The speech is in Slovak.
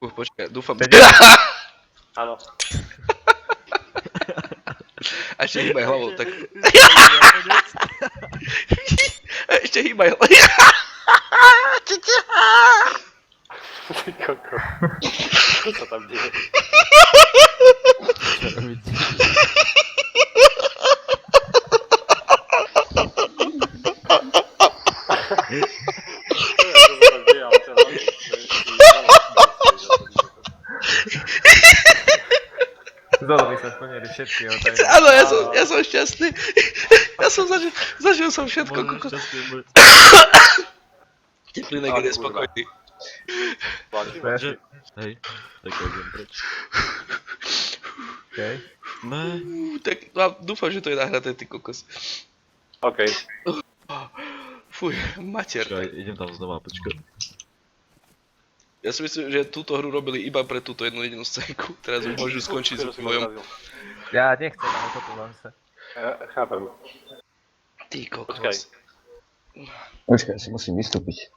Počkaj, dúfam. Áno. A ešte hýbaj hlavou, tak... A ešte hýbaj hlavou. Ty koko. Čo sa tam deje? Čo robíte? Čo sa tam deje, ale čo robíš? Zolo by sa splnili všetky otázky. Áno, ja som šťastný. Ja som zažil som všetko. Možno šťastný bude. Teplinek je spokojný. Že... Hej, tak ja idem preč. Okej. Ne. Tak no, dúfam, že to je nahraté, ty kokos. OK. Fuj, mater. Počkaj, idem tam znova, počkaj. Ja si myslím, že túto hru robili iba pre túto jednu jedinú scénku. Teraz už môžu skončiť s vývojom. Ja nechcem, ale toto vám sa. Chápem. Ty kokos. Počkaj. Počkaj, si musím vystúpiť.